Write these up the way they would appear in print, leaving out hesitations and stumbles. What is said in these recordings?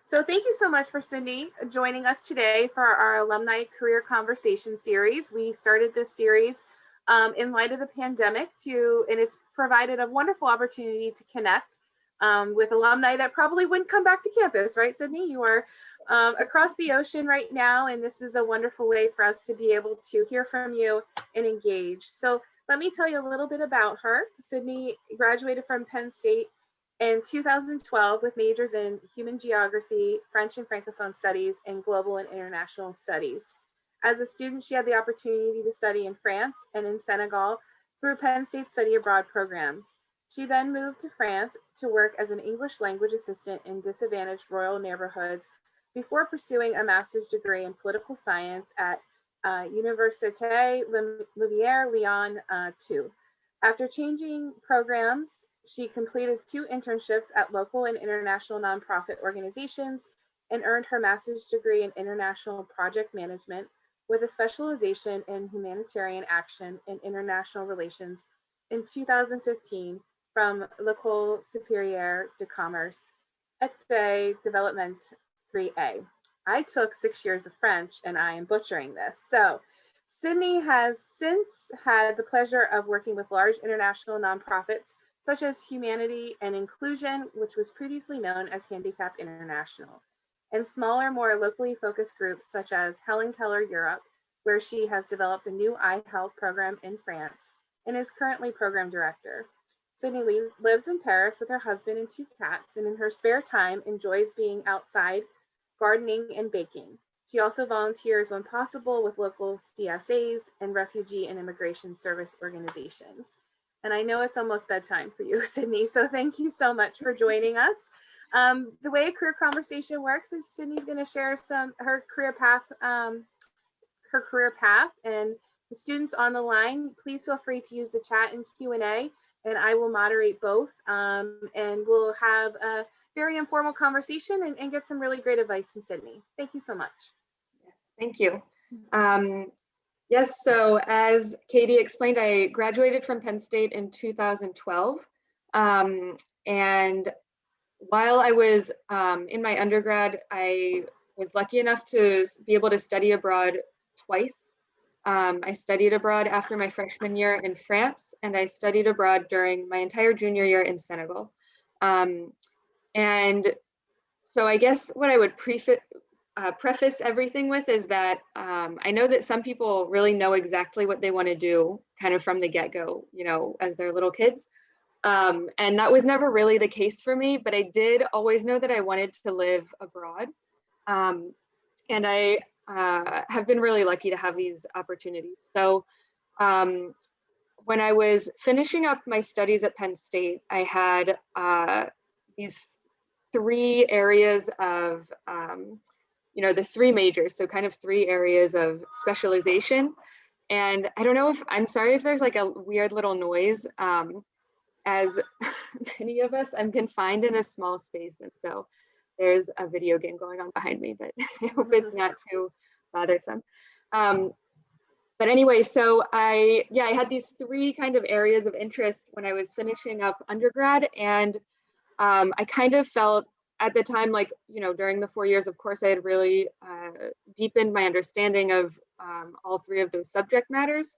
So thank you so much for Sydney joining us today for our Alumni Career Conversation series. We started this series in light of the pandemic and it's provided a wonderful opportunity to connect with alumni that probably wouldn't come back to campus, right, Sydney? You are across the ocean right now, and this is a wonderful way for us to be able to hear from you and engage. So let me tell you a little bit about her. Sydney graduated from Penn State in 2012 with majors in human geography, French and Francophone studies, and global and international studies. As a student, she had the opportunity to study in France and in Senegal through Penn State study abroad programs. She then moved to France to work as an English language assistant in disadvantaged rural neighborhoods before pursuing a master's degree in political science at Université Louvière Lyon 2. After changing programs, she completed 2 internships at local and international nonprofit organizations and earned her master's degree in international project management with a specialization in humanitarian action and international relations in 2015 from l'École supérieure de commerce et développement 3A. I took 6 years of French and I am butchering this. So Sydney has since had the pleasure of working with large international nonprofits such as Humanity and Inclusion, which was previously known as Handicap International, and smaller, more locally focused groups such as Helen Keller Europe, where she has developed a new eye health program in France and is currently program director. Sydney lives in Paris with her husband and 2 cats, and in her spare time enjoys being outside, gardening, and baking. She also volunteers when possible with local CSAs and refugee and immigration service organizations. And I know it's almost bedtime for you, Sydney, so thank you so much for joining us. The way a career conversation works is Sydney's going to share her career path, and the students on the line, please feel free to use the chat and Q&A, and I will moderate both, and we'll have a very informal conversation and get some really great advice from Sydney. Thank you so much. Yes, thank you. Yes, so as Katie explained, I graduated from Penn State in 2012. And while I was in my undergrad, I was lucky enough to be able to study abroad twice. I studied abroad after my freshman year in France, and I studied abroad during my entire junior year in Senegal. And so I guess what I would preface everything with is that I know that some people really know exactly what they want to do kind of from the get-go, you know, as they're little kids. And that was never really the case for me, but I did always know that I wanted to live abroad. And I have been really lucky to have these opportunities. So when I was finishing up my studies at Penn State, I had these 3 areas of the 3 majors, so kind of 3 areas of specialization. And I don't know if, I'm sorry if there's like a weird little noise. As many of us, I'm confined in a small space, and so there's a video game going on behind me, but I hope it's not too bothersome. But anyway, so I had these 3 kind of areas of interest when I was finishing up undergrad, and I kind of felt at the time, like, you know, during the 4 years, of course, I had really deepened my understanding of all 3 of those subject matters.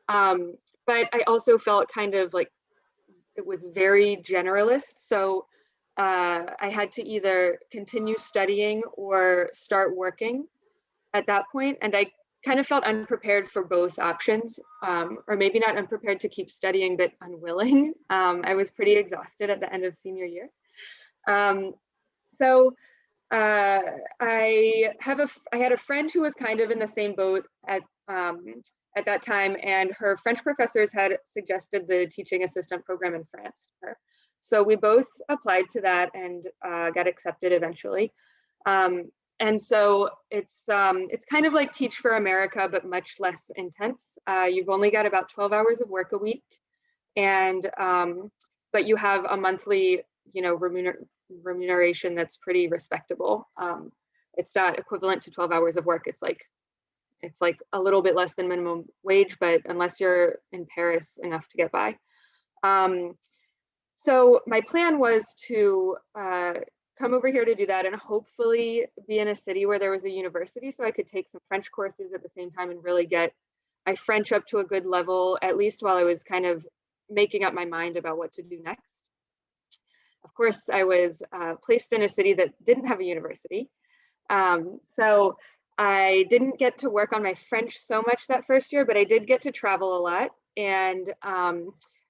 But I also felt kind of like it was very generalist. So I had to either continue studying or start working at that point. And I kind of felt unprepared for both options, or maybe not unprepared to keep studying, but unwilling. I was pretty exhausted at the end of senior year. So I had a friend who was kind of in the same boat at that time, and her French professors had suggested the teaching assistant program in France to her. So we both applied to that and got accepted eventually. And so it's kind of like Teach for America, but much less intense. You've only got about 12 hours of work a week, and but you have a monthly, you know, remuneration that's pretty respectable. It's not equivalent to 12 hours of work. It's like a little bit less than minimum wage, but unless you're in Paris, enough to get by. So my plan was to come over here to do that and hopefully be in a city where there was a university so I could take some French courses at the same time and really get my French up to a good level, at least while I was kind of making up my mind about what to do next. Of course, I was placed in a city that didn't have a university. So I didn't get to work on my French so much that first year, but I did get to travel a lot. And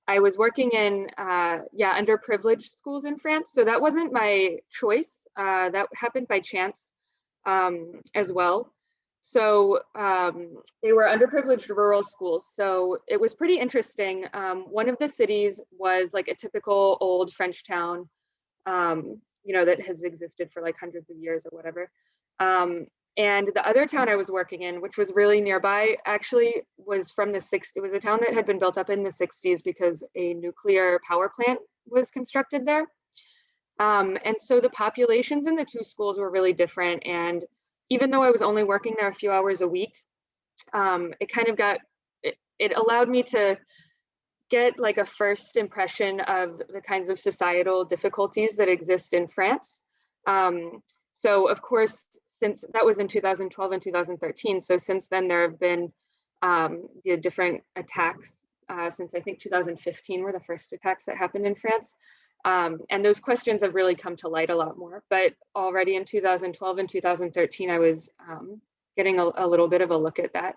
I was working in, underprivileged schools in France. So that wasn't my choice. That happened by chance as well. So they were underprivileged rural schools. So it was pretty interesting. One of the cities was like a typical old French town, that has existed for like hundreds of years or whatever. And the other town I was working in, which was really nearby, actually was from the 60s. It was a town that had been built up in the 60s because a nuclear power plant was constructed there. And so the populations in the two schools were really different. And even though I was only working there a few hours a week, it kind of it allowed me to get like a first impression of the kinds of societal difficulties that exist in France. So of course, since that was in 2012 and 2013, so since then there have been the different attacks since I think 2015 were the first attacks that happened in France. And those questions have really come to light a lot more. But already in 2012 and 2013, I was getting a little bit of a look at that.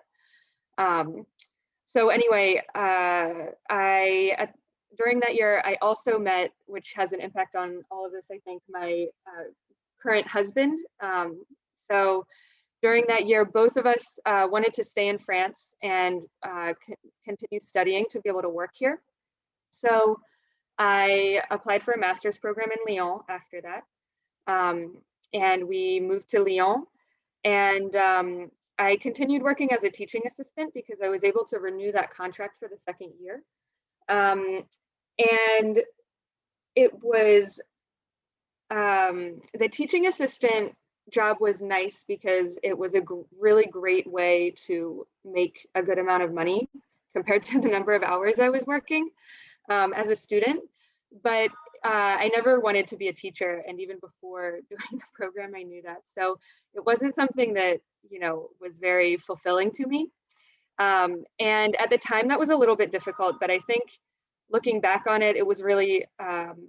So anyway, during that year, I also met, which has an impact on all of this, I think, my current husband. So during that year, both of us wanted to stay in France and continue studying to be able to work here. So I applied for a master's program in Lyon after that. And we moved to Lyon. And I continued working as a teaching assistant because I was able to renew that contract for the second year. And it was, the teaching assistant job was nice because it was a really great way to make a good amount of money compared to the number of hours I was working as a student. But I never wanted to be a teacher, and even before doing the program, I knew that. So it wasn't something that, was very fulfilling to me. And at the time, that was a little bit difficult, but I think looking back on it, it was really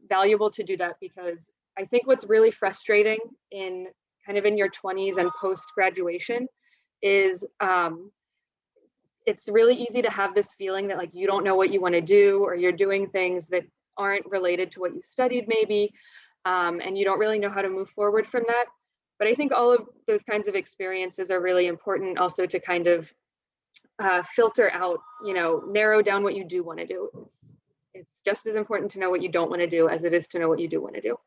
valuable to do that, because I think what's really frustrating in your 20s and post-graduation is it's really easy to have this feeling that like you don't know what you want to do, or you're doing things that aren't related to what you studied maybe, and you don't really know how to move forward from that. But I think all of those kinds of experiences are really important also to kind of filter out, narrow down what you do want to do. It's just as important to know what you don't want to do as it is to know what you do want to do.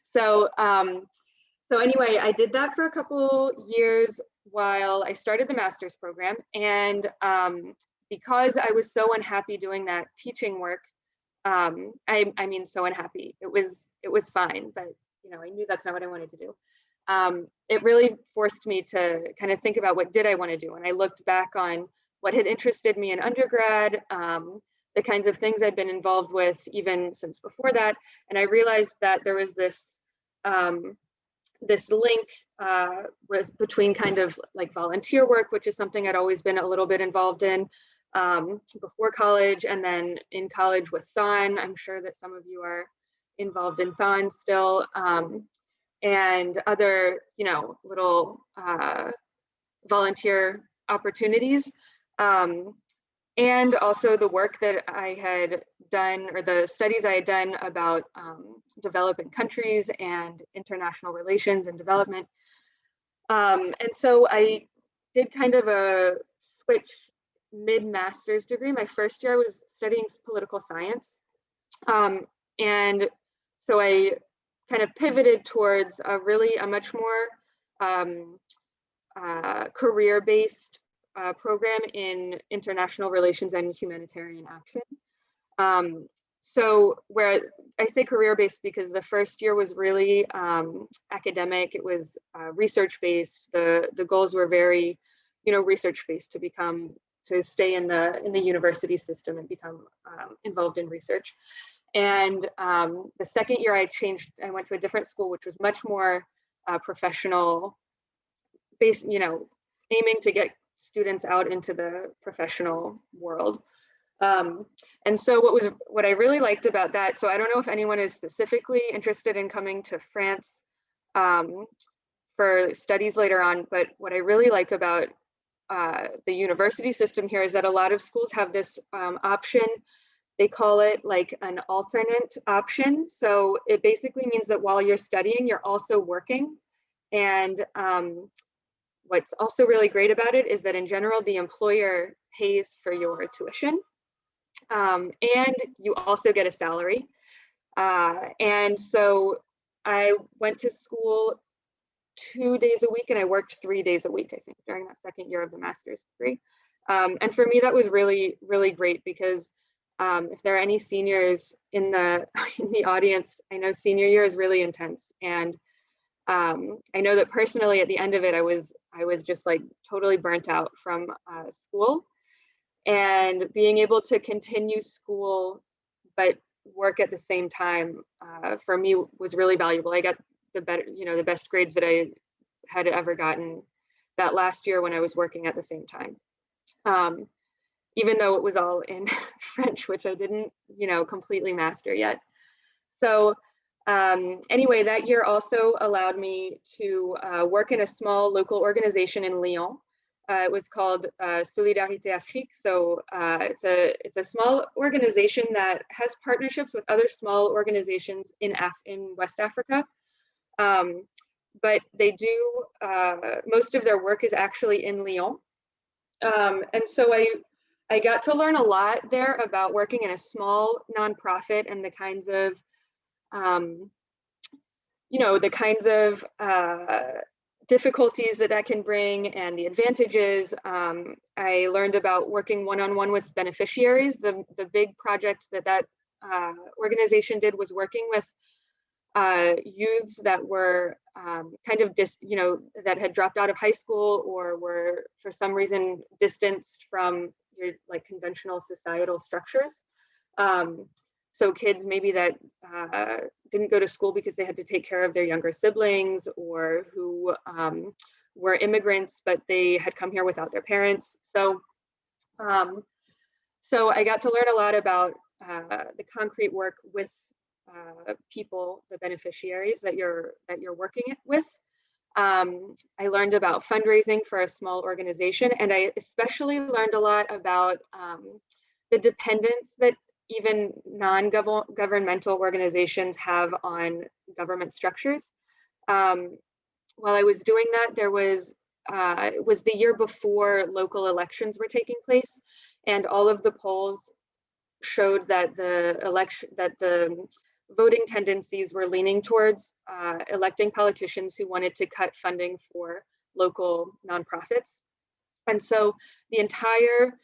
So, so anyway, I did that for a couple years while I started the master's program. And because I was so unhappy doing that teaching work, I mean, so unhappy. It was fine, but I knew that's not what I wanted to do. It really forced me to kind of think about what did I want to do. And I looked back on what had interested me in undergrad, the kinds of things I'd been involved with even since before that. And I realized that there was this link between kind of like volunteer work, which is something I'd always been a little bit involved in before college, and then in college with Thon. I'm sure that some of you are involved in Thon still, and other, little volunteer opportunities. And also the work that I had done, or the studies I had done about developing countries and international relations and development. And so I did kind of a switch mid-master's degree. My first year I was studying political science. And so I kind of pivoted towards a much more career-based program in international relations and humanitarian action. So where I say career-based because the first year was really academic. It was research-based. The goals were very, research-based to stay in the university system and become involved in research. And the second year I went to a different school, which was much more professional, based, aiming to get students out into the professional world. And so what I really liked about that, so I don't know if anyone is specifically interested in coming to France for studies later on, but what I really like about the university system here is that a lot of schools have this option. They call it like an alternate option. So it basically means that while you're studying, you're also working. And what's also really great about it is that in general, the employer pays for your tuition. And you also get a salary. And so I went to school 2 days a week and I worked 3 days a week, I think, during that second year of the master's degree. And for me, that was really, really great because if there are any seniors in the audience, I know senior year is really intense. And I know that personally at the end of it, I was just like totally burnt out from school. And being able to continue school but work at the same time for me was really valuable. I got the best grades that I had ever gotten that last year when I was working at the same time. Even though it was all in French, which I didn't, completely master yet. So anyway, that year also allowed me to work in a small local organization in Lyon. It was called Solidarité Afrique. So it's a small organization that has partnerships with other small organizations in West Africa. But they do, most of their work is actually in Lyon. And so I got to learn a lot there about working in a small nonprofit and the kinds of, difficulties that can bring and the advantages. I learned about working one-on-one with beneficiaries. The big project that organization did was working with youths that were that had dropped out of high school or were for some reason distanced from your like conventional societal structures. So kids maybe that didn't go to school because they had to take care of their younger siblings or who were immigrants, but they had come here without their parents. So I got to learn a lot about the concrete work with people, the beneficiaries that you're working with. I learned about fundraising for a small organization, and I especially learned a lot about the dependence that even non-governmental organizations have on government structures. While I was doing that, there was it was the year before local elections were taking place, and all of the polls showed that the voting tendencies were leaning towards electing politicians who wanted to cut funding for local nonprofits. And so the entire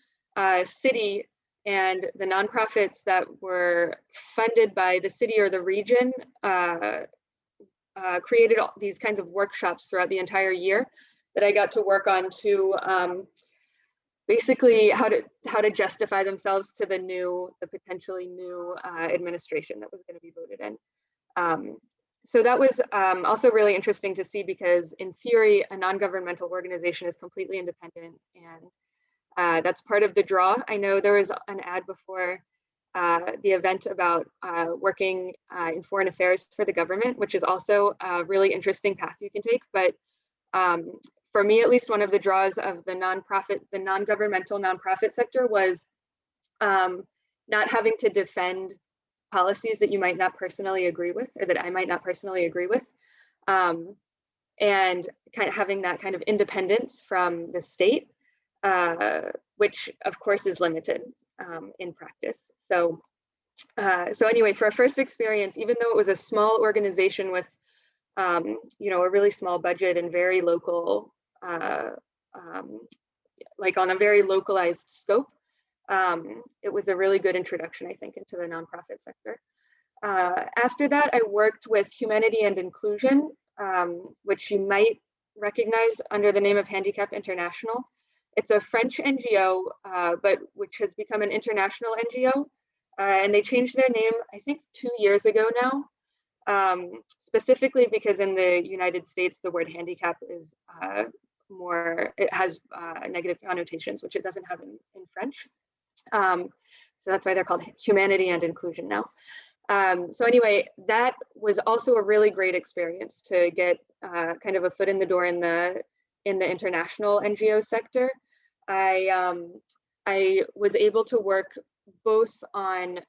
city and the nonprofits that were funded by the city or the region created all these kinds of workshops throughout the entire year that I got to work on to basically how to justify themselves to the potentially new administration that was going to be voted in. So that was also really interesting to see because in theory, a non-governmental organization is completely independent, and that's part of the draw. I know there was an ad before the event about working in foreign affairs for the government, which is also a really interesting path you can take. But for me, at least, one of the draws of the non-governmental nonprofit sector was not having to defend policies that you might not personally agree with, or that I might not personally agree with, and kind of having that kind of independence from the state, which of course is limited in practice. So anyway, for a first experience, even though it was a small organization with a really small budget and very local, like on a very localized scope, it was a really good introduction, I think, into the nonprofit sector. After that, I worked with Humanity and Inclusion, which you might recognize under the name of Handicap International. It's a French NGO, but which has become an international NGO. And they changed their name, I think 2 years ago now, specifically because in the United States, the word handicap is it has negative connotations, which it doesn't have in French. So that's why they're called Humanity and Inclusion now. So anyway, that was also a really great experience to get kind of a foot in the door in the international NGO sector. I was able to work both on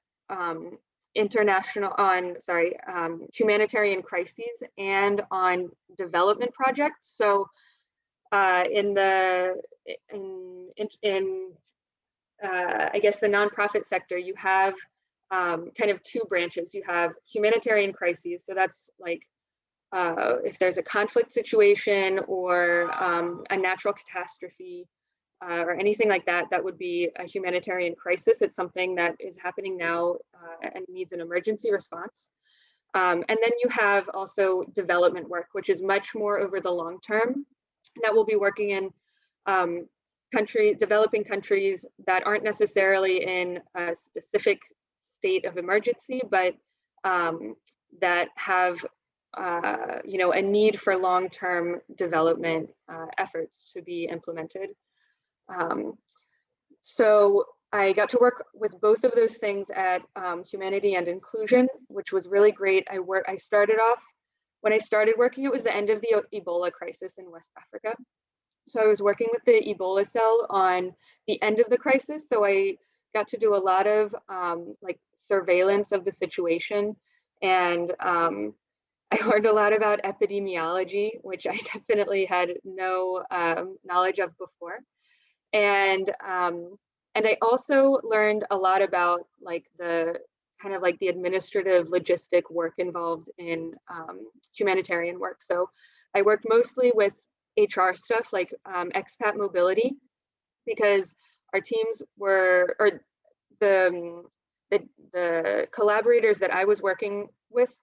humanitarian crises and on development projects. So in I guess the nonprofit sector, you have kind of two branches. You have humanitarian crises. So that's like if there's a conflict situation or a natural catastrophe or anything like that, that would be a humanitarian crisis. It's something that is happening now and needs an emergency response. And then you have also development work, which is much more over the long term. That will be working in developing countries that aren't necessarily in a specific state of emergency, but that have a need for long-term development efforts to be implemented. So I got to work with both of those things at Humanity and Inclusion, which was really great. I started off, when I started working, it was the end of the Ebola crisis in West Africa. So I was working with the Ebola cell on the end of the crisis. So I got to do a lot of like surveillance of the situation. And I learned a lot about epidemiology, which I definitely had no knowledge of before. And I also learned a lot about like the kind of like the administrative logistic work involved in humanitarian work. So I worked mostly with HR stuff like expat mobility, because our teams were, or the collaborators that I was working with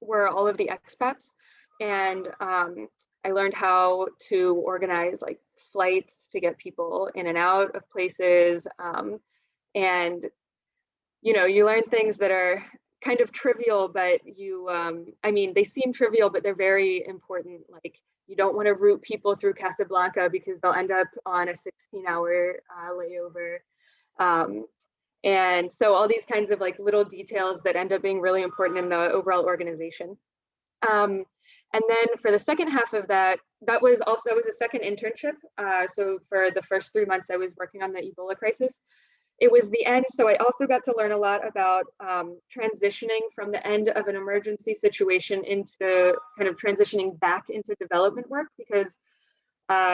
were all of the expats. And I learned how to organize like flights to get people in and out of places. And, you learn things that are kind of trivial, but I mean, they seem trivial, but they're very important. Like, you don't want to route people through Casablanca because they'll end up on a 16-hour layover. And so all these kinds of like little details that end up being really important in the overall organization. And then for the second half of that was a second internship. So for the first 3 months, I was working on the Ebola crisis. It was the end. So I also got to learn a lot about transitioning from the end of an emergency situation into kind of transitioning back into development work, because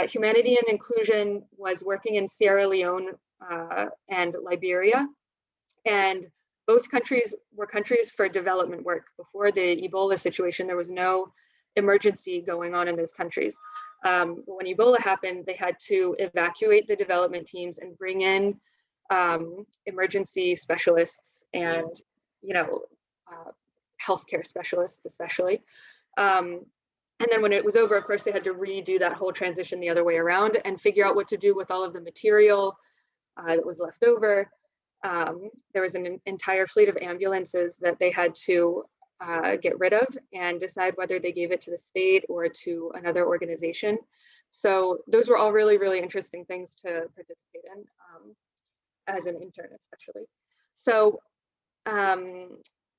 Humanity and Inclusion was working in Sierra Leone and Liberia. And both countries were countries for development work. Before the Ebola situation, there was no emergency going on in those countries. But when Ebola happened, they had to evacuate the development teams and bring in emergency specialists and, healthcare specialists, especially. And then when it was over, of course, they had to redo that whole transition the other way around and figure out what to do with all of the material that was left over. There was an entire fleet of ambulances that they had to get rid of and decide whether they gave it to the state or to another organization. So those were all really, really interesting things to participate in as an intern, especially. So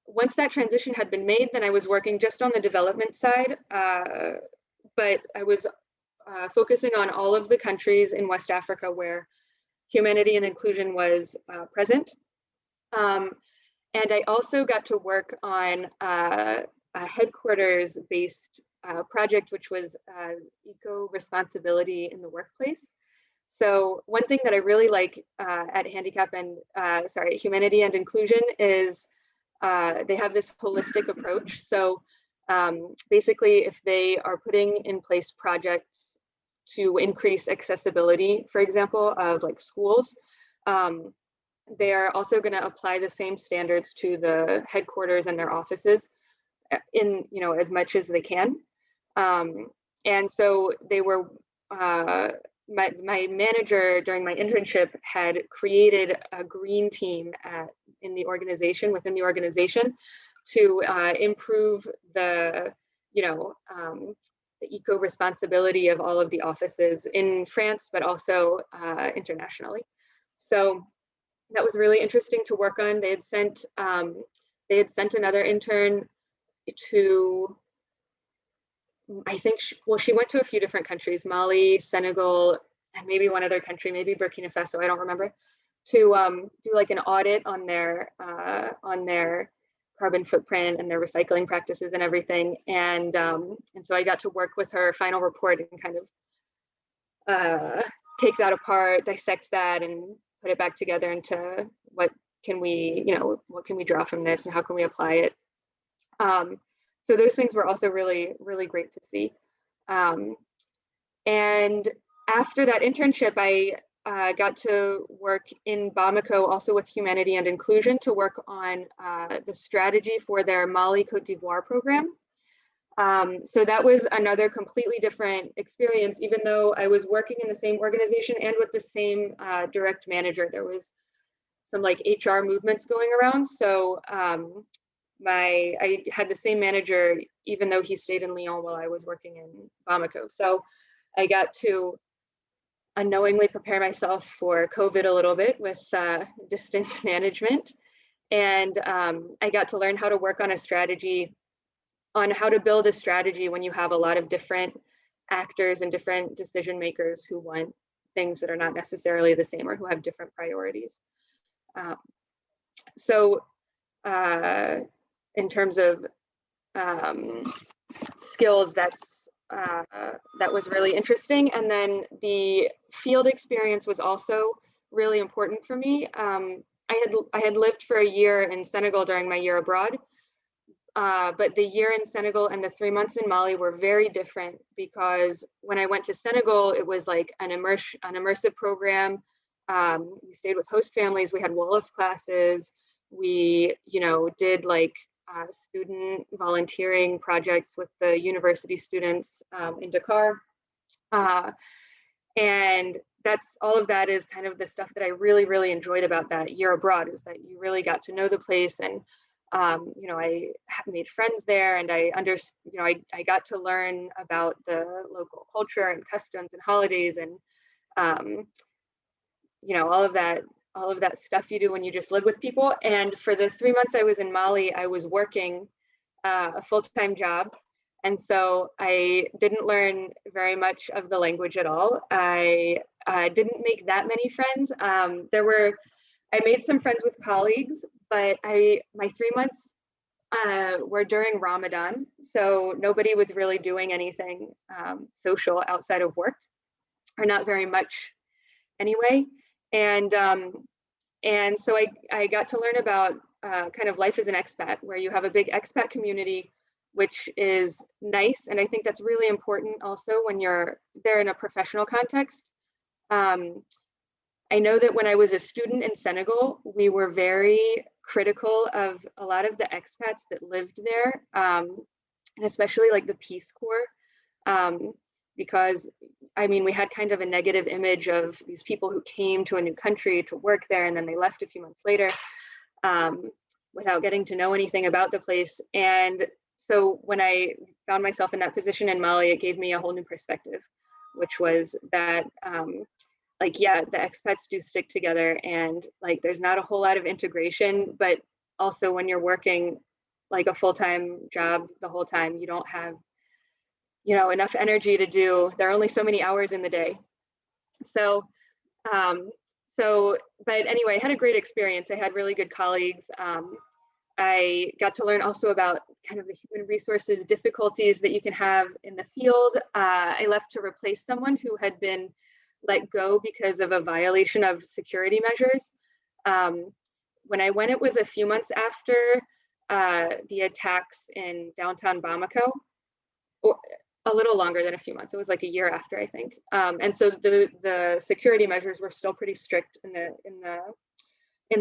once that transition had been made, then I was working just on the development side, but I was focusing on all of the countries in West Africa where Humanity and Inclusion was present. And I also got to work on a headquarters-based project, which was eco-responsibility in the workplace. So one thing that I really like at Humanity and Inclusion is they have this holistic approach. So basically, if they are putting in place projects to increase accessibility, for example, of like schools, they are also going to apply the same standards to the headquarters and their offices in, as much as they can. And so they were my manager during my internship had created a green team within the organization to improve the, the eco responsibility of all of the offices in France, but also internationally. So that was really interesting to work on. They had sent another intern to, I think, she went to a few different countries, Mali, Senegal, and maybe one other country, maybe Burkina Faso, I don't remember, to do like an audit on their carbon footprint and their recycling practices and everything. And so I got to work with her final report and kind of take that apart, dissect that, and put it back together into what can we draw from this and how can we apply it. So those things were also really, really great to see. And after that internship, I got to work in Bamako, also with Humanity and Inclusion, to work on the strategy for their Mali Cote d'Ivoire program. So that was another completely different experience, even though I was working in the same organization and with the same direct manager. There was some like HR movements going around. So I had the same manager, even though he stayed in Lyon while I was working in Bamako. So I got to unknowingly prepare myself for COVID a little bit with distance management. And I got to learn how to work on a strategy, on how to build a strategy when you have a lot of different actors and different decision makers who want things that are not necessarily the same or who have different priorities. So in terms of skills, that was really interesting. And then the field experience was also really important for me. I had lived for a year in Senegal during my year abroad, but the year in Senegal and the 3 months in Mali were very different, because when I went to Senegal, it was like an immersive program. We stayed with host families. We had Wolof classes. We, did like student volunteering projects with the university students in Dakar. And all of that is kind of the stuff that I really, really enjoyed about that year abroad, is that you really got to know the place. And, I made friends there, and I got to learn about the local culture and customs and holidays and, all of that stuff you do when you just live with people. And for the 3 months I was in Mali, I was working a full-time job. And so I didn't learn very much of the language at all. I didn't make that many friends. I made some friends with colleagues, but my 3 months were during Ramadan. So nobody was really doing anything social outside of work, or not very much anyway. And so I got to learn about kind of life as an expat, where you have a big expat community, which is nice. And I think that's really important also when you're there in a professional context. I know that when I was a student in Senegal, we were very critical of a lot of the expats that lived there, and especially like the Peace Corps, because we had kind of a negative image of these people who came to a new country to work there, and then they left a few months later without getting to know anything about the place. And so when I found myself in that position in Mali, it gave me a whole new perspective, which was that the expats do stick together, and like there's not a whole lot of integration, but also when you're working like a full-time job the whole time, you don't have enough energy to do, there are only so many hours in the day. So but anyway, I had a great experience. I had really good colleagues. I got to learn also about kind of the human resources difficulties that you can have in the field. I left to replace someone who had been let go because of a violation of security measures. When I went, it was a few months after the attacks in downtown Bamako, or a little longer than a few months. It was like a year after, I think. And so the security measures were still pretty strict in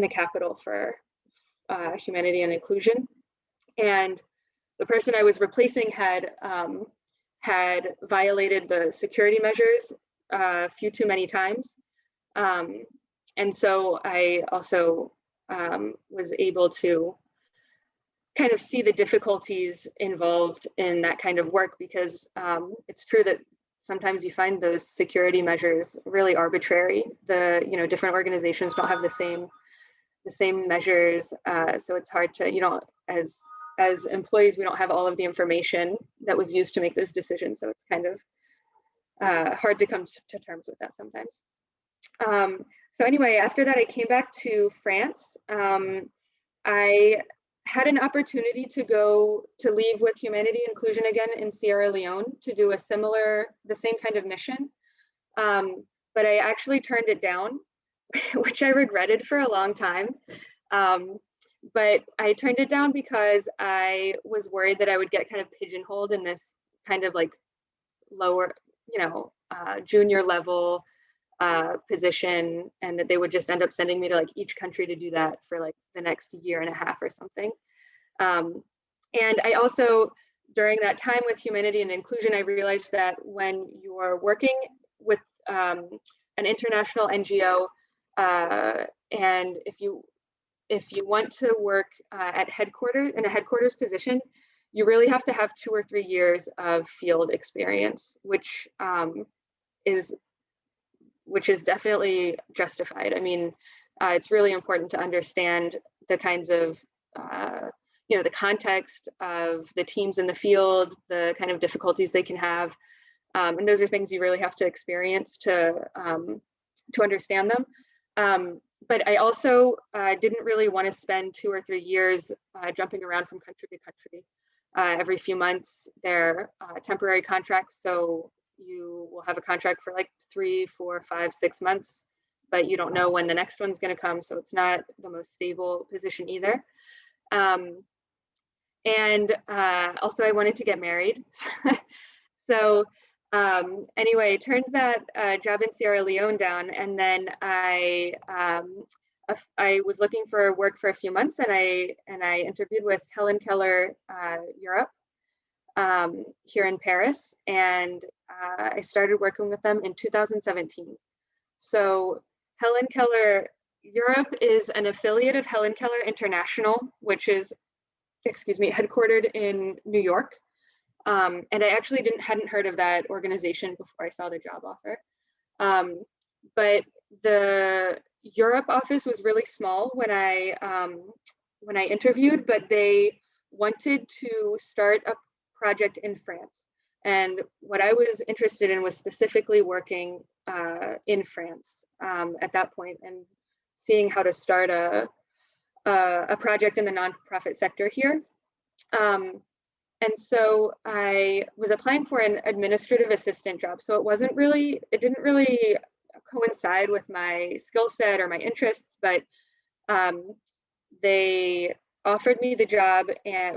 the capital for Humanity and Inclusion. And the person I was replacing had violated the security measures a few too many times. And so I also was able to kind of see the difficulties involved in that kind of work, because it's true that sometimes you find those security measures really arbitrary. The different organizations don't have the same measures, so it's hard to as employees, we don't have all of the information that was used to make those decisions, so it's kind of hard to come to terms with that sometimes. So anyway, after that, I came back to France. I had an opportunity to leave with Humanity Inclusion again in Sierra Leone to do the same kind of mission. But I actually turned it down, which I regretted for a long time. But I turned it down because I was worried that I would get kind of pigeonholed in this kind of like lower, junior level position, and that they would just end up sending me to like each country to do that for like the next year and a half or something. And I also, during that time with Humanity and Inclusion, I realized that when you're working with an international NGO, and if you want to work at headquarters, in a headquarters position, you really have to have 2 or 3 years of field experience, which is definitely justified. I mean, it's really important to understand the kinds of, the context of the teams in the field, the kind of difficulties they can have. And those are things you really have to experience to understand them. But I also didn't really want to spend 2 or 3 years jumping around from country to country. Every few months, they're temporary contracts, so you will have a contract for like 3, 4, 5, 6 months, but you don't know when the next one's going to come, so it's not the most stable position either. And also I wanted to get married. So anyway, I turned that job in Sierra Leone down, and then I was looking for work for a few months, and I interviewed with Helen Keller Europe here in Paris, and I started working with them in 2017. So Helen Keller Europe is an affiliate of Helen Keller International, which is, headquartered in New York. And I actually hadn't heard of that organization before I saw the job offer. But the Europe office was really small when I interviewed, but they wanted to start a project in France. And what I was interested in was specifically working in France at that point, and seeing how to start a project in the nonprofit sector here. And so I was applying for an administrative assistant job. So it didn't really coincide with my skill set or my interests, but they offered me the job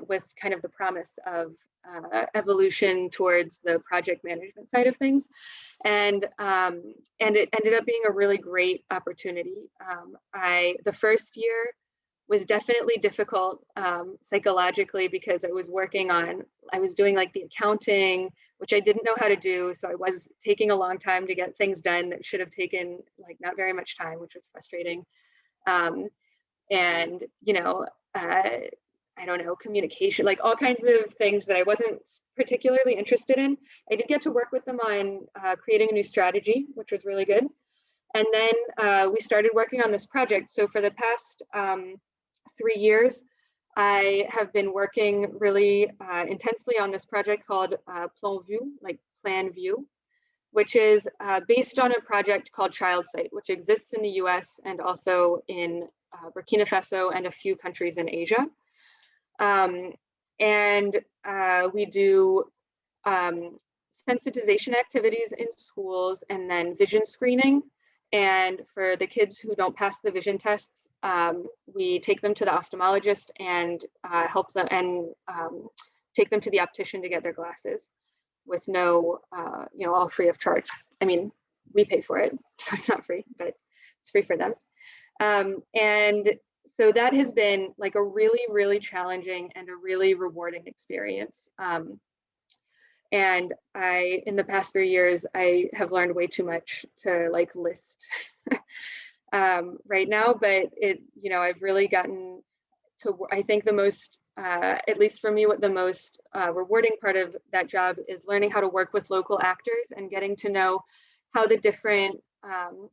with kind of the promise of evolution towards the project management side of things. And it ended up being a really great opportunity. The first year was definitely difficult psychologically, because I was doing like the accounting, which I didn't know how to do. So I was taking a long time to get things done that should have taken like not very much time, which was frustrating. And, I don't know, communication, like all kinds of things that I wasn't particularly interested in. I did get to work with them on creating a new strategy, which was really good. And then we started working on this project. So for the past 3 years, I have been working really intensely on this project called Plan View, which is based on a project called Child Sight, which exists in the US and also in Burkina Faso and a few countries in Asia. And we do sensitization activities in schools, and then vision screening. And for the kids who don't pass the vision tests, we take them to the ophthalmologist and help them, and take them to the optician to get their glasses with no, all free of charge. I mean, we pay for it, so it's not free, but it's free for them. And so that has been like a really, really challenging and a really rewarding experience. And in the past 3 years, I have learned way too much to like list right now, but I've really gotten to, I think the most, at least for me, what the most rewarding part of that job is learning how to work with local actors and getting to know how the different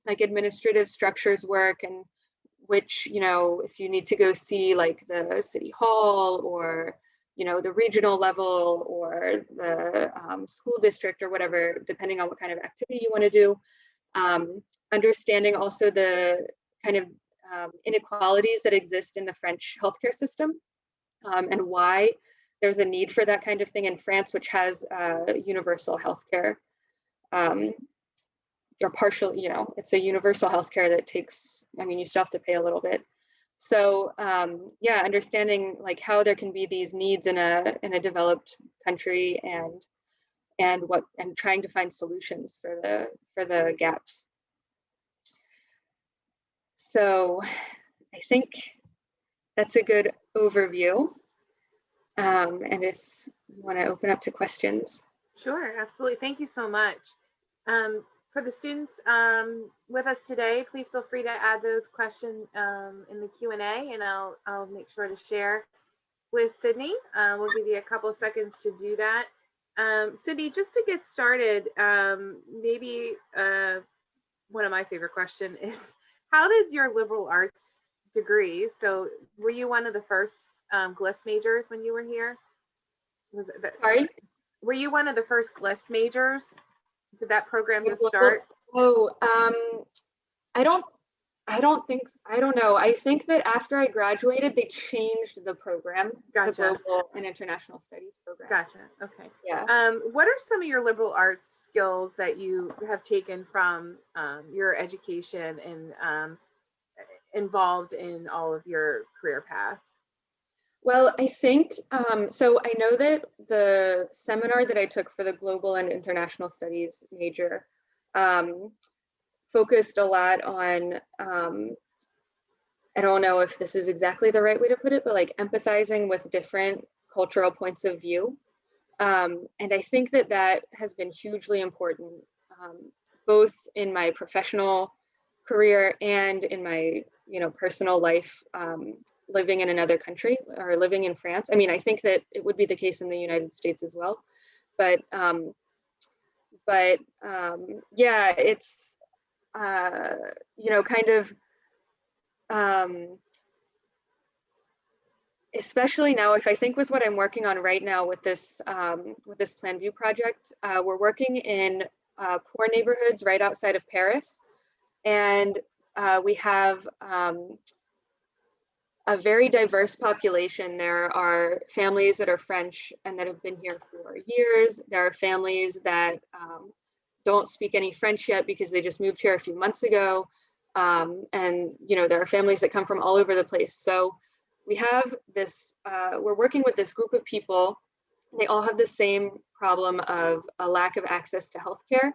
like administrative structures work, and which, if you need to go see like the city hall or, the regional level or the school district or whatever, depending on what kind of activity you want to do. Understanding also the kind of inequalities that exist in the French healthcare system, and why there's a need for that kind of thing in France, which has universal healthcare, or partial, it's a universal healthcare that takes, you still have to pay a little bit. So yeah, understanding like how there can be these needs in a developed country, and trying to find solutions for the gaps. So I think that's a good overview. And if you want to open up to questions. Sure, absolutely. Thank you so much. For the students with us today, please feel free to add those questions in the Q&A, and I'll make sure to share with Sydney. We'll give you a couple of seconds to do that. Sydney, just to get started, maybe one of my favorite questions is, how did your liberal arts degree? So were you one of the first GLIS majors when you were here? Sorry? Were you one of the first GLIS majors? Did that program just start? Oh, I don't know. I think that after I graduated, they changed the program. Gotcha. The Global and International Studies program. Gotcha. Okay. Yeah. What are some of your liberal arts skills that you have taken from your education and involved in all of your career path? Well, I think, so I know that the seminar that I took for the Global and International Studies major focused a lot on, I don't know if this is exactly the right way to put it, but like empathizing with different cultural points of view. And I think that has been hugely important, both in my professional career and in my, personal life, living in another country or living in France. I think that it would be the case in the United States as well. But yeah, it's, kind of, especially now, if I think with what I'm working on right now with this Plan View project, we're working in poor neighborhoods right outside of Paris. And we have a very diverse population. There are families that are French and that have been here for years. There are families that don't speak any French yet because they just moved here a few months ago. And there are families that come from all over the place. So we have this, we're working with this group of people. They all have the same problem of a lack of access to healthcare.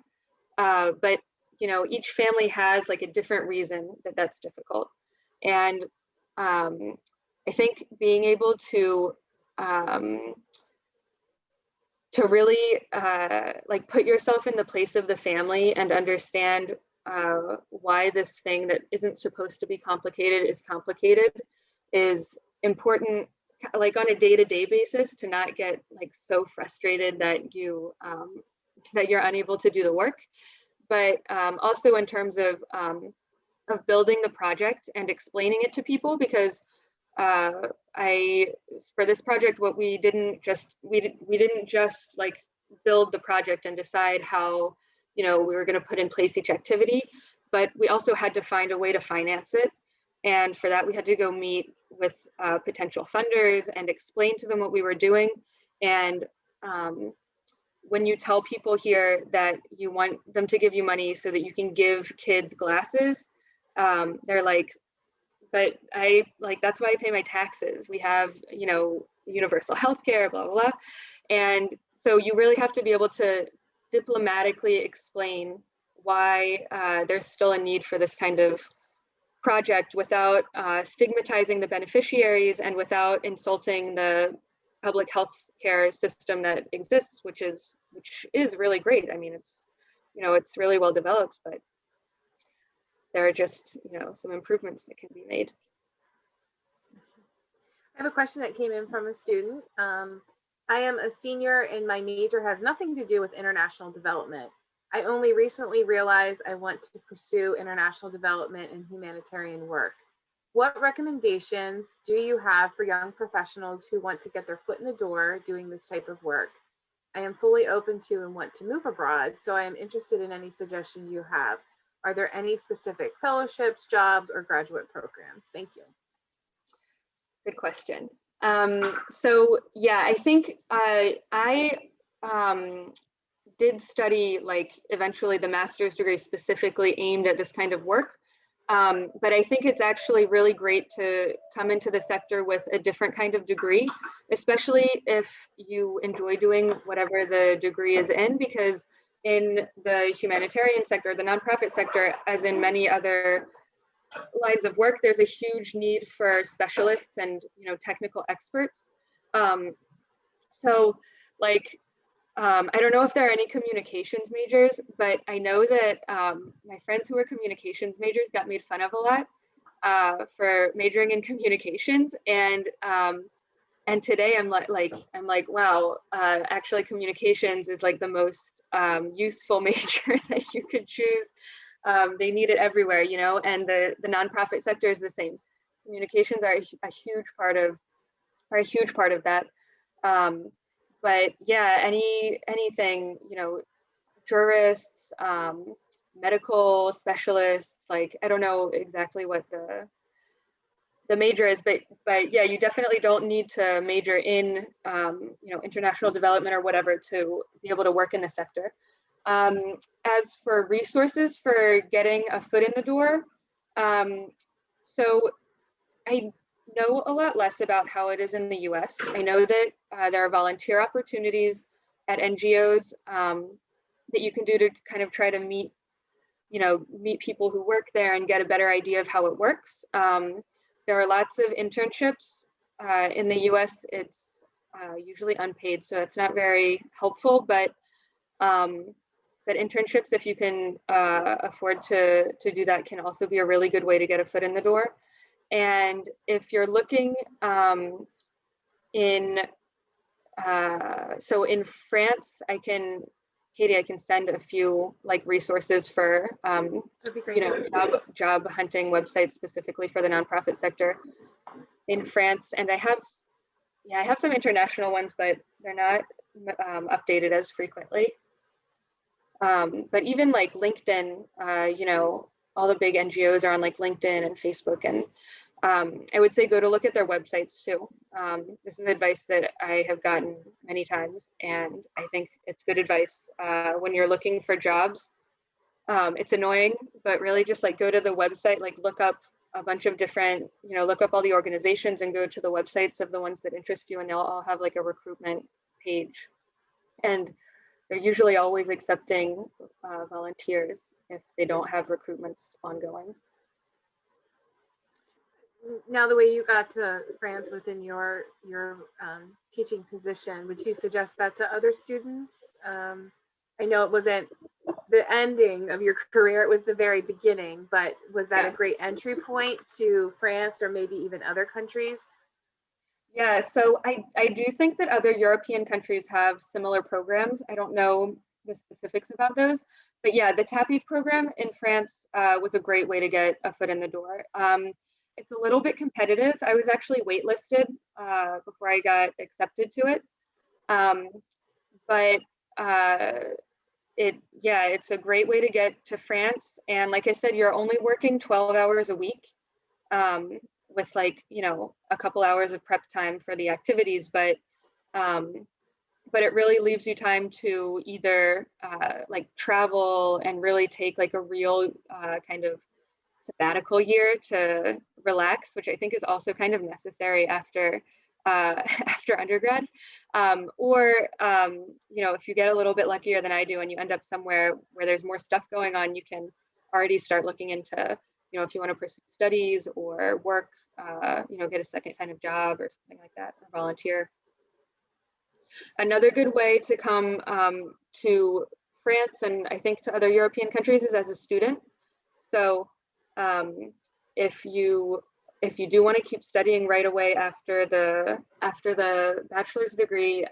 But each family has like a different reason that that's difficult. And I think being able to really like put yourself in the place of the family and understand why this thing that isn't supposed to be complicated is important, like on a day-to-day basis, to not get like so frustrated that you're unable to do the work. But also in terms of building the project and explaining it to people, because for this project, what we didn't just like build the project and decide how we were going to put in place each activity, but we also had to find a way to finance it. And for that, we had to go meet with potential funders and explain to them what we were doing. And when you tell people here that you want them to give you money so that you can give kids glasses, they're like, but that's why I pay my taxes. We have, universal healthcare, blah, blah, blah. And so you really have to be able to diplomatically explain why there's still a need for this kind of project without stigmatizing the beneficiaries and without insulting the public health care system that exists, which is which is really great. I mean, it's, it's really well developed, but there are just, some improvements that can be made. I have a question that came in from a student. I am a senior and my major has nothing to do with international development. I only recently realized I want to pursue international development and humanitarian work. What recommendations do you have for young professionals who want to get their foot in the door doing this type of work? I am fully open to and want to move abroad, so I am interested in any suggestions you have. Are there any specific fellowships, jobs, or graduate programs? Thank you. Good question. So yeah, I think I did study eventually the master's degree specifically aimed at this kind of work. But I think it's actually really great to come into the sector with a different kind of degree, especially if you enjoy doing whatever the degree is in, because in the humanitarian sector, the nonprofit sector, as in many other lines of work, there's a huge need for specialists and technical experts. I don't know if there are any communications majors, but I know that my friends who are communications majors got made fun of a lot for majoring in communications, and today I'm like, wow, actually communications is like the most useful major that you could choose. They need it everywhere, and the nonprofit sector is the same. Communications are a huge part of that. But yeah, anything, jurists, medical specialists, I don't know exactly what the major is, but yeah, you definitely don't need to major in, international development or whatever to be able to work in the sector. As for resources for getting a foot in the door, so I know a lot less about how it is in the US. I know that there are volunteer opportunities at NGOs that you can do to kind of try to meet people who work there and get a better idea of how it works. There are lots of internships. In the US, it's usually unpaid, so it's not very helpful, but internships, if you can afford to do that, can also be a really good way to get a foot in the door. And if you're looking in France, Katie, I can send a few resources for job hunting websites specifically for the nonprofit sector in France. And I have some international ones, but they're not updated as frequently. But even LinkedIn, all the big NGOs are on LinkedIn and Facebook, and I would say go to look at their websites too. This is advice that I have gotten many times, and I think it's good advice when you're looking for jobs. It's annoying, but really just go to the website, look up a bunch of different, look up all the organizations and go to the websites of the ones that interest you, and they'll all have a recruitment page. And they're usually always accepting volunteers if they don't have recruitments ongoing. Now, the way you got to France within your teaching position, would you suggest that to other students? I know it wasn't the ending of your career, it was the very beginning, but was that a great entry point to France or maybe even other countries? Yeah, so I do think that other European countries have similar programs. I don't know the specifics about those, but yeah, the TAPI program in France was a great way to get a foot in the door. It's a little bit competitive. I was actually waitlisted before I got accepted to it. But it's a great way to get to France. And like I said, you're only working 12 hours a week with a couple hours of prep time for the activities, but it really leaves you time to either travel and really take a real kind of sabbatical year to relax, which I think is also kind of necessary after undergrad, or if you get a little bit luckier than I do and you end up somewhere where there's more stuff going on, you can already start looking into if you want to pursue studies or work, get a second kind of job or something like that, or volunteer. Another good way to come to France and I think to other European countries is as a student. So um, if you do want to keep studying right away after the bachelor's degree,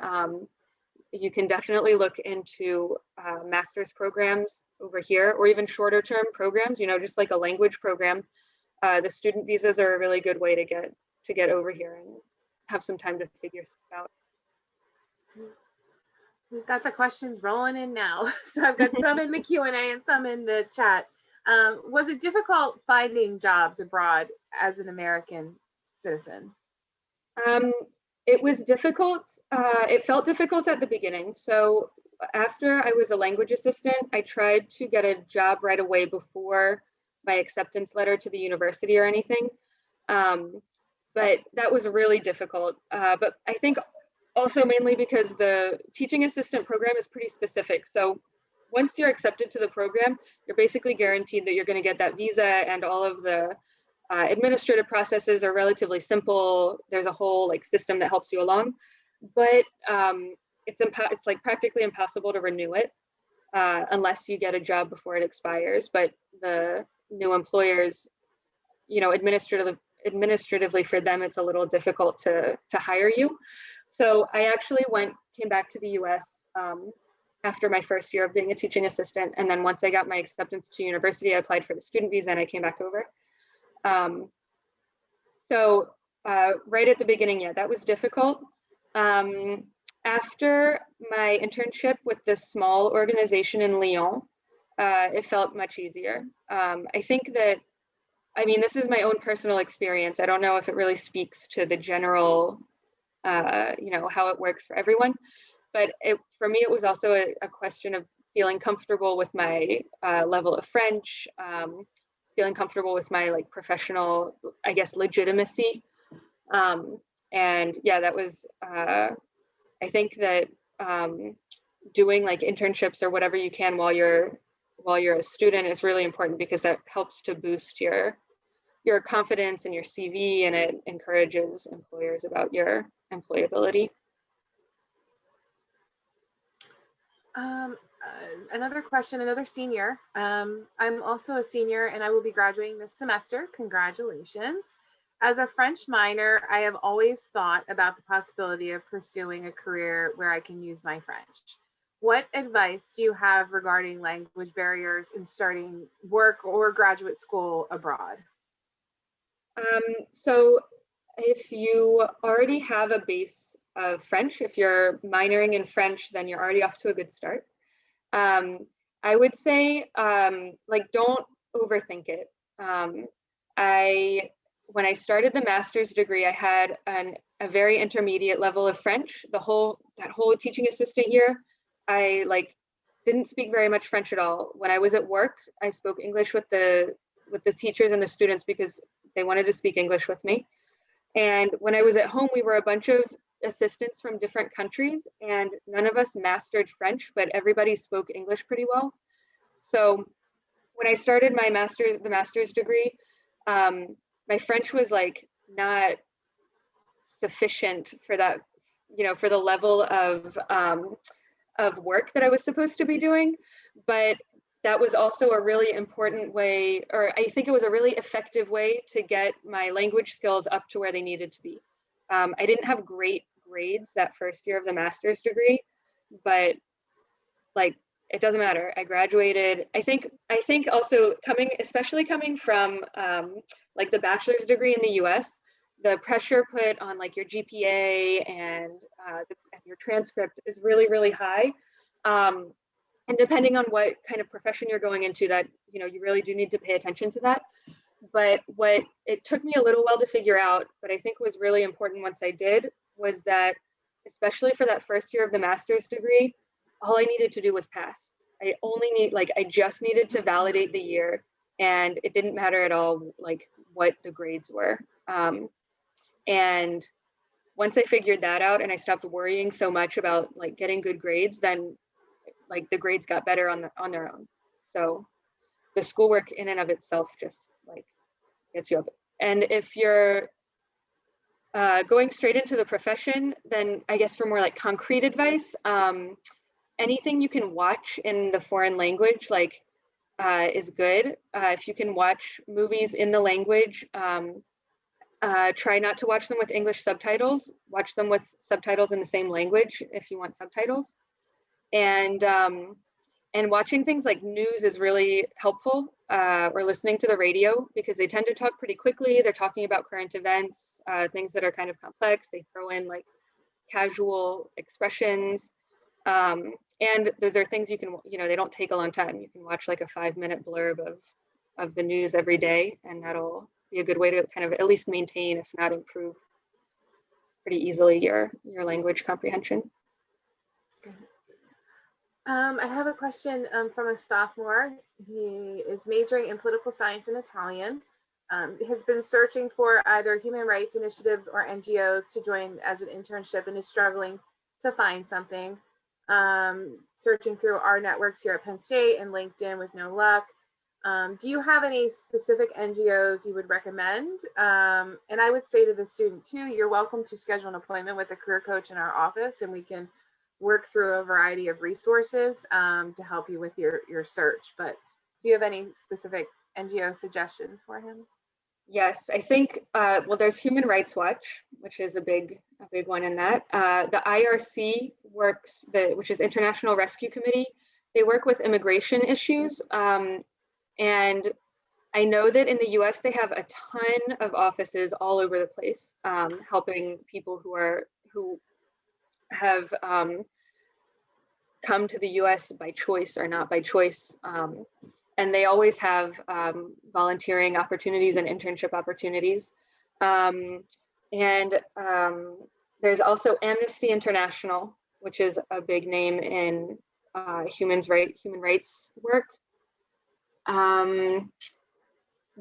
you can definitely look into master's programs over here, or even shorter term programs. Just like a language program. The student visas are a really good way to get over here and have some time to figure stuff out. We've got the questions rolling in now. So I've got some in the Q&A and some in the chat. Was it difficult finding jobs abroad as an American citizen? It was difficult. It felt difficult at the beginning. So after I was a language assistant, I tried to get a job right away before my acceptance letter to the university or anything. But that was really difficult. But I think also mainly because the teaching assistant program is pretty specific. So once you're accepted to the program, you're basically guaranteed that you're going to get that visa, and all of the administrative processes are relatively simple. There's a whole system that helps you along, but it's like practically impossible to renew it unless you get a job before it expires. But the new employers, administratively for them, it's a little difficult to hire you. So I actually came back to the U.S. After my first year of being a teaching assistant, and then once I got my acceptance to university, I applied for the student visa and I came back over. So right at the beginning, yeah, that was difficult. After my internship with this small organization in Lyon, it felt much easier. I think that, this is my own personal experience. I don't know if it really speaks to the general, how it works for everyone, but for me, it was also a question of feeling comfortable with my level of French, feeling comfortable with my professional, I guess, legitimacy. And yeah, that was, I think that doing internships or whatever you can while you're a student is really important, because that helps to boost your confidence in your CV, and it encourages employers about your employability. Another question, another senior. I'm also a senior and I will be graduating this semester. Congratulations. As a French minor, I have always thought about the possibility of pursuing a career where I can use my French. What advice do you have regarding language barriers in starting work or graduate school abroad? So if you already have a base of French, if you're minoring in French, then you're already off to a good start. I would say, don't overthink it. When I started the master's degree, I had a very intermediate level of French. That whole teaching assistant year, I didn't speak very much French at all. When I was at work, I spoke English with the teachers and the students because they wanted to speak English with me. And when I was at home, we were a bunch of assistants from different countries, and none of us mastered French, but everybody spoke English pretty well. So when I started the master's degree, my French was not sufficient for that, for the level of work that I was supposed to be doing. But that was also a really important way, or I think it was a really effective way to get my language skills up to where they needed to be. I didn't have great grades that first year of the master's degree, but it doesn't matter. I graduated. I think also especially coming from the bachelor's degree in the US, the pressure put on your GPA and your transcript is really, really high. And depending on what kind of profession you're going into, that you really do need to pay attention to that. But what it took me a little while to figure out, but I think was really important once I did, was that especially for that first year of the master's degree, all I needed to do was pass. I just needed to validate the year, and it didn't matter at all what the grades were. And once I figured that out and I stopped worrying so much about getting good grades, then the grades got better on their own. So the schoolwork in and of itself just gets you up. And if you're Going straight into the profession, then I guess for more like concrete advice, anything you can watch in the foreign language, like is good. If you can watch movies in the language, try not to watch them with English subtitles. Watch them with subtitles in the same language if you want subtitles. And watching things like news is really helpful, or listening to the radio, because they tend to talk pretty quickly. They're talking about current events, things that are kind of complex. They throw in like casual expressions. And those are things you can, they don't take a long time. You can watch like a 5-minute blurb of the news every day, and that'll be a good way to kind of at least maintain, if not improve pretty easily, your language comprehension. I have a question from a sophomore. He is majoring in political science and Italian. Has been searching for either human rights initiatives or NGOs to join as an internship, and is struggling to find something. Searching through our networks here at Penn State and LinkedIn with no luck. Do you have any specific NGOs you would recommend? And I would say to the student too, you're welcome to schedule an appointment with a career coach in our office, and we can work through a variety of resources to help you with your search. But do you have any specific NGO suggestions for him? Yes, I think, well, there's Human Rights Watch, which is a big one in that. The IRC works, which is International Rescue Committee. They work with immigration issues. And I know that in the US, they have a ton of offices all over the place, helping people who have come to the US by choice or not by choice. And they always have volunteering opportunities and internship opportunities. There's also Amnesty International, which is a big name in human rights work.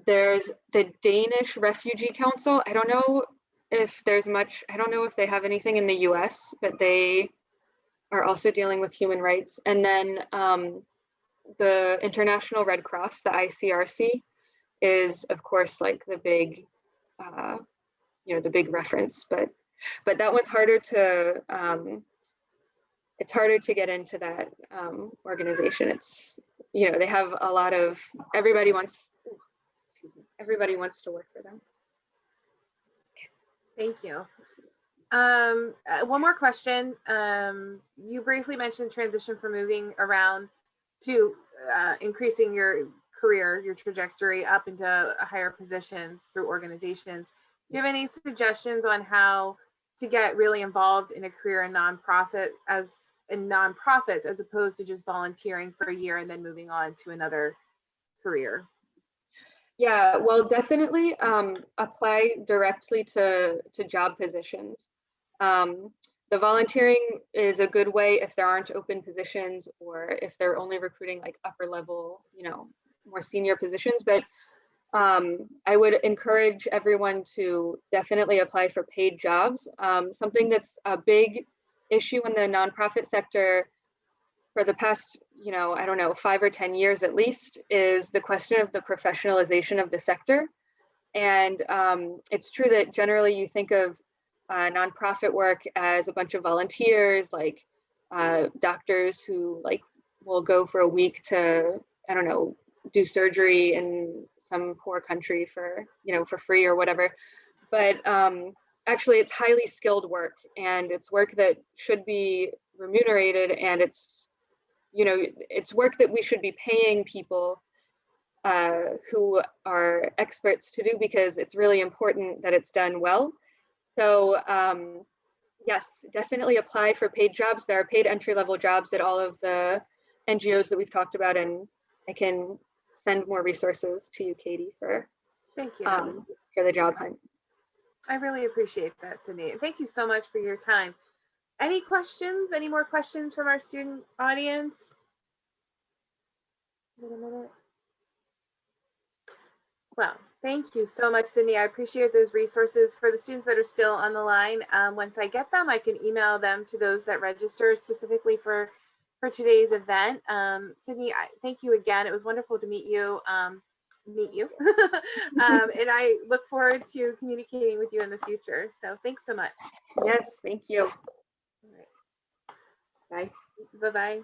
There's the Danish Refugee Council. I don't know if there's much, I don't know if they have anything in the US, but they are also dealing with human rights. And then the International Red Cross, the ICRC, is of course like the big, the big reference, but that one's harder to, it's harder to get into that organization. It's, they have a lot of, everybody wants to work for them. Thank you. One more question. You briefly mentioned transition from moving around to increasing your career, your trajectory up into higher positions through organizations. Do you have any suggestions on how to get really involved in a career in nonprofits as opposed to just volunteering for a year and then moving on to another career? Yeah, well, definitely apply directly to job positions. The volunteering is a good way if there aren't open positions, or if they're only recruiting like upper level, more senior positions. But I would encourage everyone to definitely apply for paid jobs. Something that's a big issue in the nonprofit sector for the past, 5 or 10 years at least, is the question of the professionalization of the sector. And it's true that generally you think of nonprofit work as a bunch of volunteers, like doctors who will go for a week to, do surgery in some poor country for free or whatever. But actually it's highly skilled work, and it's work that should be remunerated, and it's work that we should be paying people who are experts to do, because it's really important that it's done well. So yes, definitely apply for paid jobs. There are paid entry-level jobs at all of the NGOs that we've talked about, and I can send more resources to you, Katie, for Thank you. For the job hunt. I really appreciate that, Cindy. And thank you so much for your time. Any questions? Any more questions from our student audience? Wait a minute. Well, thank you so much, Cindy. I appreciate those resources. For the students that are still on the line, once I get them, I can email them to those that register specifically for today's event. Cindy, thank you again. It was wonderful to meet you. meet you. And I look forward to communicating with you in the future. So thanks so much. Yes, thank you. All right. Bye. Bye-bye.